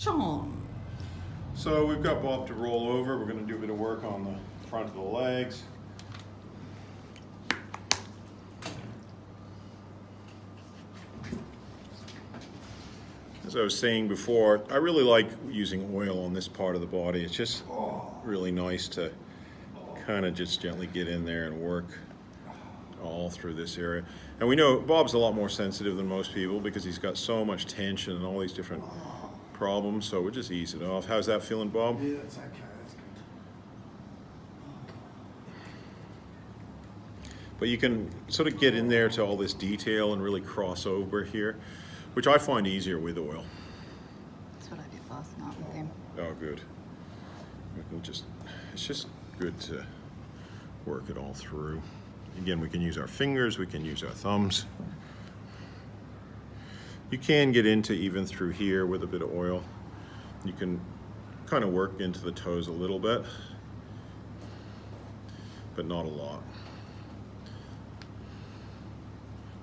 Sean. So we've got Bob to roll over. We're going to do a bit of work on the front of the legs. As I was saying before, I really like using oil on this part of the body. It's just really nice to kind of just gently get in there and work all through this area. And we know Bob's a lot more sensitive than most people because he's got so much tension and all these different problems, so we'll just ease it off. How's that feeling, Bob? Yeah, that's okay, that's good. But you can sort of get in there to all this detail and really cross over here, which I find easier with oil. That's what I did last night with him. Oh, good. It's just good to work it all through. Again, we can use our fingers, we can use our thumbs. You can get into even through here with a bit of oil. You can kind of work into the toes a little bit, but not a lot.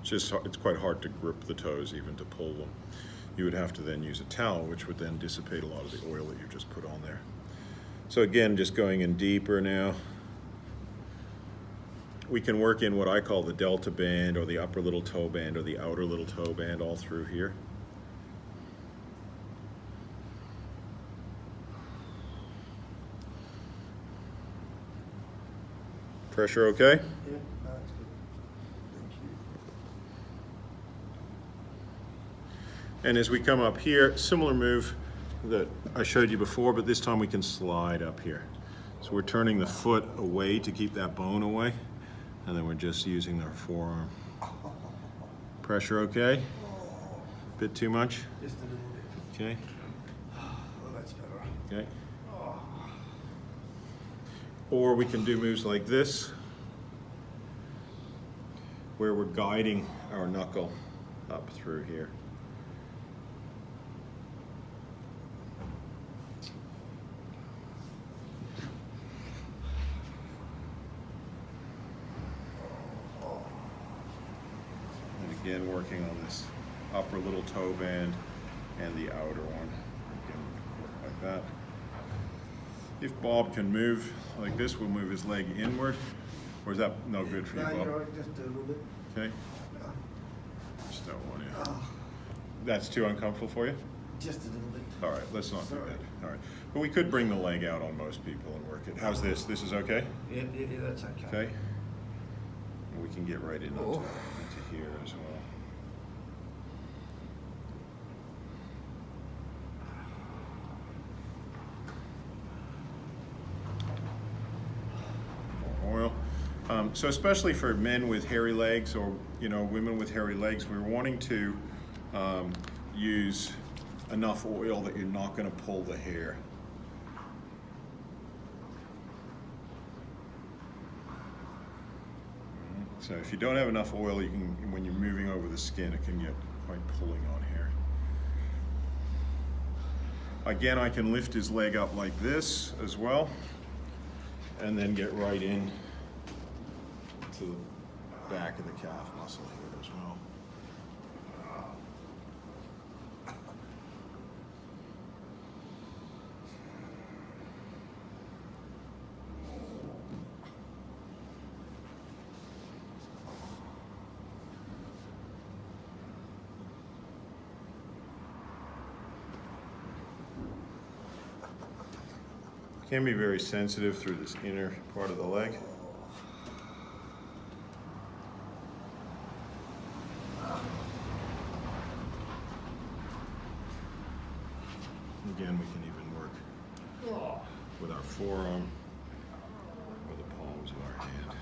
It's quite hard to grip the toes, even to pull them. You would have to then use a towel, which would then dissipate a lot of the oil that you just put on there. So again, just going in deeper now. We can work in what I call the delta band or the upper little toe band or the outer little toe band all through here. Pressure okay? Yeah, that's good. Thank you. And as we come up here, similar move that I showed you before, but this time we can slide up here. So we're turning the foot away to keep that bone away. And then we're just using our forearm. Pressure okay? Bit too much? Just a little bit. Okay. Oh, that's better. Okay. Or we can do moves like this, where we're guiding our knuckle up through here. Again, working on this upper little toe band and the outer one. Again, work like that. If Bob can move like this, we'll move his leg inward. Or is that no good for you, No, Bob? you're right, just a little bit. Okay. Just don't want to. That's too uncomfortable for you? Just a little bit. All right, let's not do Sorry. that. All right. But we could bring the leg out on most people and work it. How's this? This is okay? Yeah, that's okay. Okay. And we can get right into here as well. Oil. So especially for men with hairy legs or women with hairy legs, we're wanting to use enough oil that you're not going to pull the hair. So if you don't have enough oil, you can, when you're moving over the skin, it can get quite pulling on here. Again, I can lift his leg up like this as well, and then get right in to the back of the calf muscle here as well. Can be very sensitive through this inner part of the leg. Again, we can even work with our forearm or the palms of our hand.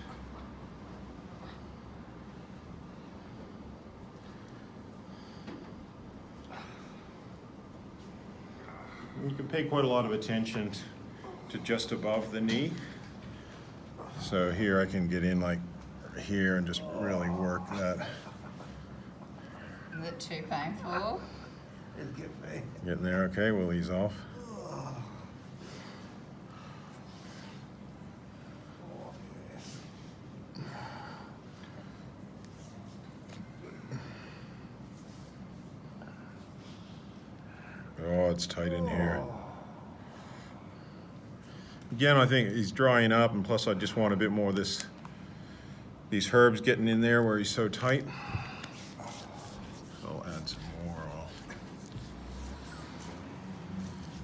You can pay quite a lot of attention to just above the knee. So here I can get in like here and just really work that. Is it too painful? It'll get me. Getting there, okay, we'll ease off. Oh, it's tight in here. Again, I think he's drying up, and plus I just want a bit more of these herbs getting in there where he's so tight. So I'll add some more. I'll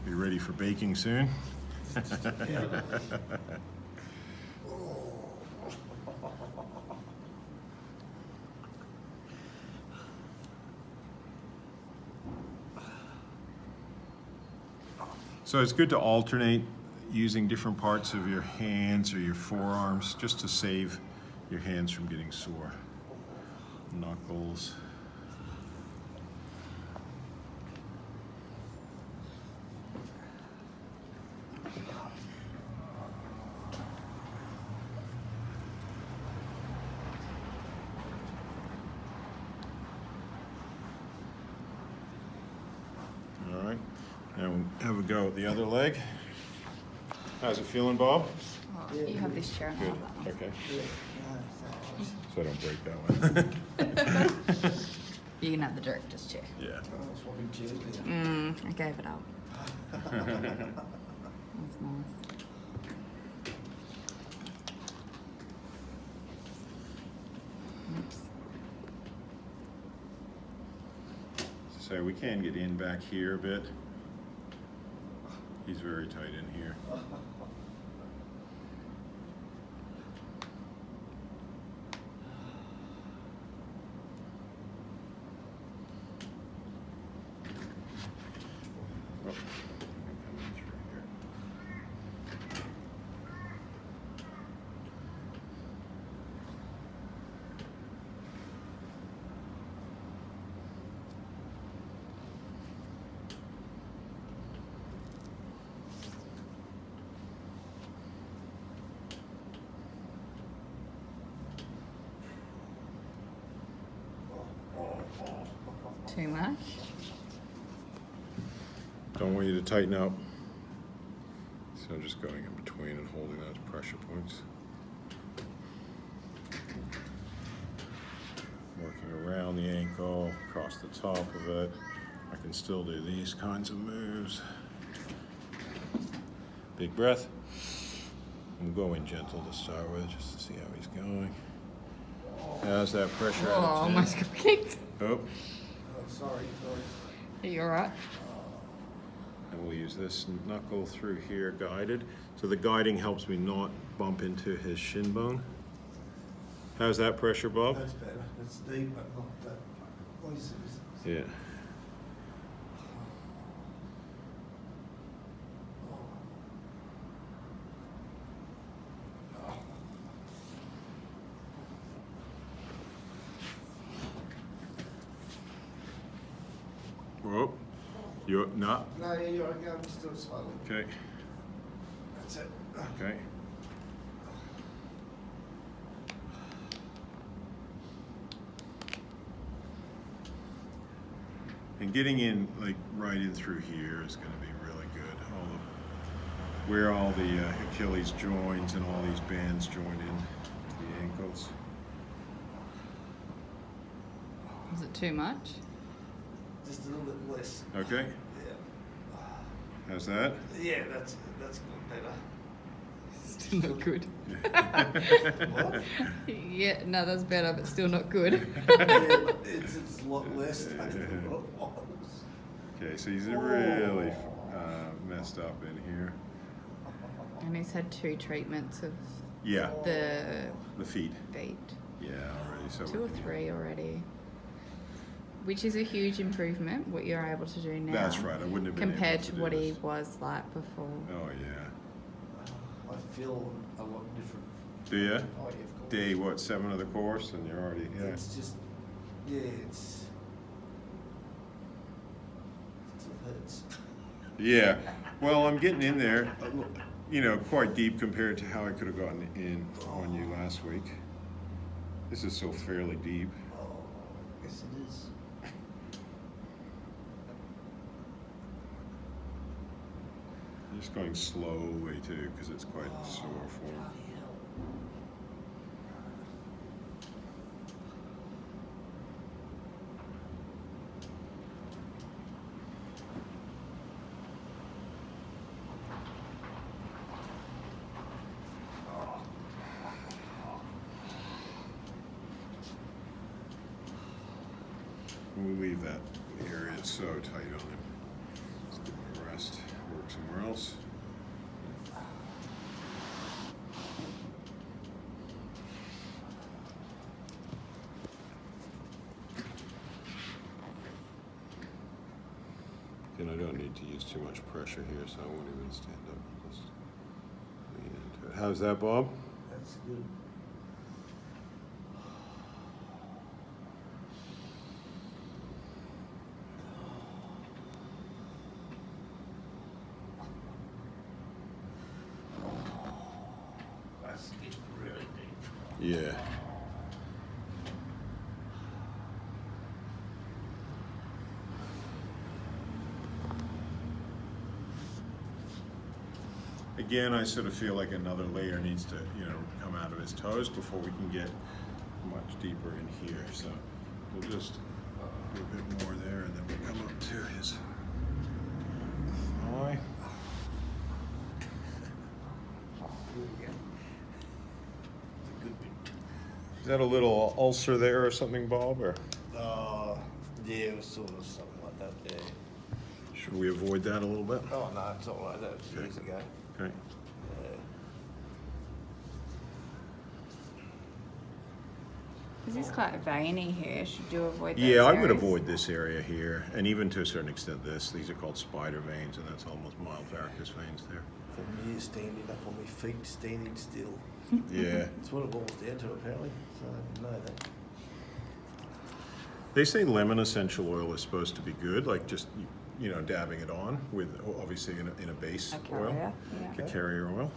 be ready for baking soon. So it's good to alternate using different parts of your hands or your forearms just to save your hands from getting sore. Knuckles. All right, now we'll have a go at the other leg. How's it feeling, Bob? Oh, you have this chair Good. now. Okay. Yeah. So I don't break that one. You can have the director's chair. Yeah. Swapping chairs now. I gave it up. That's nice. Oops. So we can get in back here a bit. He's very tight in here. Oh, I'm coming through here. Too much? Don't want you to tighten up. So just going in between and holding those pressure points. Working around the ankle, across the top of it. I can still do these kinds of moves. Big breath. I'm going gentle to start with, just to see how he's going. How's that pressure Oh, out of 10? almost got kicked. Oh, Oh, sorry. Are you alright? and we'll use this knuckle through here guided. So the guiding helps me not bump into his shin bone. How's that pressure, Bob? That's better. It's deep, but not that. What is it? Yeah. Whoa. You're not? No, yeah, you're okay. I'm still slowly. Okay. That's it. Okay. And getting in, like, right in through here is going to be really good. Where all the Achilles joins and all these bands join in to the ankles. Is it too much? Just a little bit less. Okay. Yeah. How's that? Yeah, that's good. Better. Still not good. What? Yeah, no, that's better, but still not good. Yeah, but it's a lot less than what it was. Okay, so he's really messed up in here. And he's had 2 treatments of Yeah, the feet. feet. Yeah, already. So 2 or 3 already. Which is a huge improvement, what you're able to do now. That's right. I wouldn't have been compared able to do what he this. was like before. Oh yeah. I feel a lot different. Do you? Oh, yeah, of course. Day what? 7 of the course, and you're already It's just, yeah, it still hurts. Yeah. Well, I'm getting in there. You know, quite deep compared to how I could have gotten in on you last week. This is so fairly deep. Oh, yes it is. I'm just going slowly too, because it's quite sore for me. Bloody hell. And we leave that area so tight on him. Let's give him a rest. Work somewhere else. And I don't need to use too much pressure here, so I won't even stand up. Just lean into it. How's that, Bob? That's good. That's really deep. Yeah. Again, I sort of feel like another layer needs to, come out of his toes before we can get much deeper in here. So we'll just do a bit more there, and then we'll come up to his thigh. Is that a little ulcer there or something, Bob? Or Yeah, it was sort of something like that, yeah. should we avoid that a little bit? Oh, no, it's all right. That was years ago. Okay. Yeah. Because it's quite veiny here. Should you avoid those Yeah, I would areas? avoid this area here, and even to a certain extent this. These are called spider veins, and that's almost mild varicose veins there. For years standing up on my feet, standing still. Yeah. That's what it boils down to, apparently. So I didn't know that. They say lemon essential oil is supposed to be good, like just, dabbing it on with, obviously, in a base A oil. carrier, yeah. A carrier oil.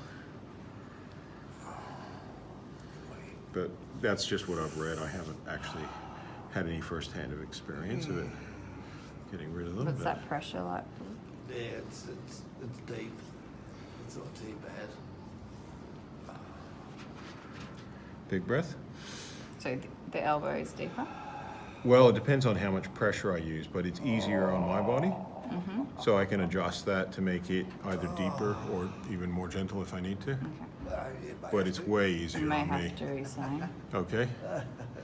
But that's just what I've read. I haven't actually had any first-hand of experience of it getting rid of them. What's but- that pressure like? Yeah, it's deep. It's not too bad. Big breath? So the elbow is deeper? Well, it depends on how much pressure I use, but it's easier on my body. So I can adjust that to make it either deeper or even more gentle if I need to. But it's way You easier may on me. have to, saying. Okay,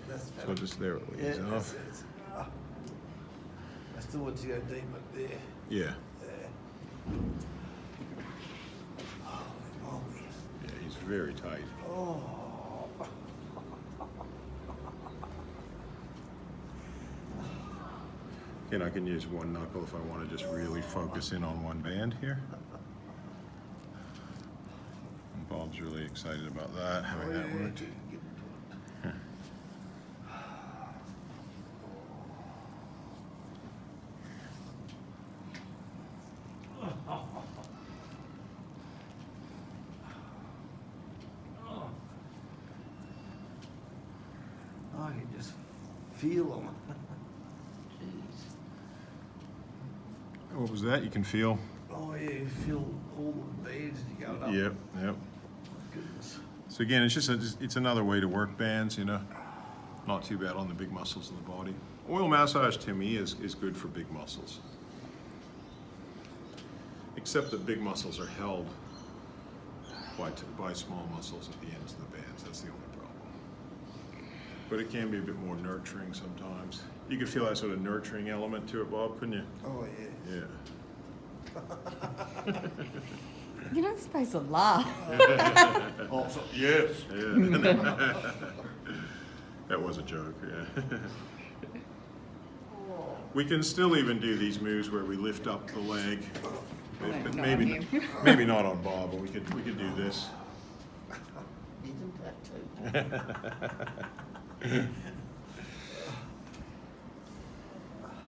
That's so better. just there it Yeah, ease that's off. it. I still want to go deep up there. Yeah, Yeah. Holy moly. yeah, he's very tight. Oh. And I can use one knuckle if I want to just really focus in on one band here. And Bob's really excited about that, having that worked. I can just feel them. Jeez. What was that? You can feel? Oh yeah, you feel all the bands as you're going up. Yep, yep. Goodness. So again, it's another way to work bands, Not too bad on the big muscles of the body. Oil massage to me is good for big muscles. Except that big muscles are held by small muscles at the ends of the bands. That's the only problem. But it can be a bit more nurturing sometimes. You could feel that sort of nurturing element to it, Bob, couldn't you? Oh yeah. Yeah. You're not supposed to laugh. Also, yes. Yeah. That was a joke, yeah. We can still even do these moves where we lift up the leg. But not maybe on you. maybe not on Bob, but we could do this. You didn't have to.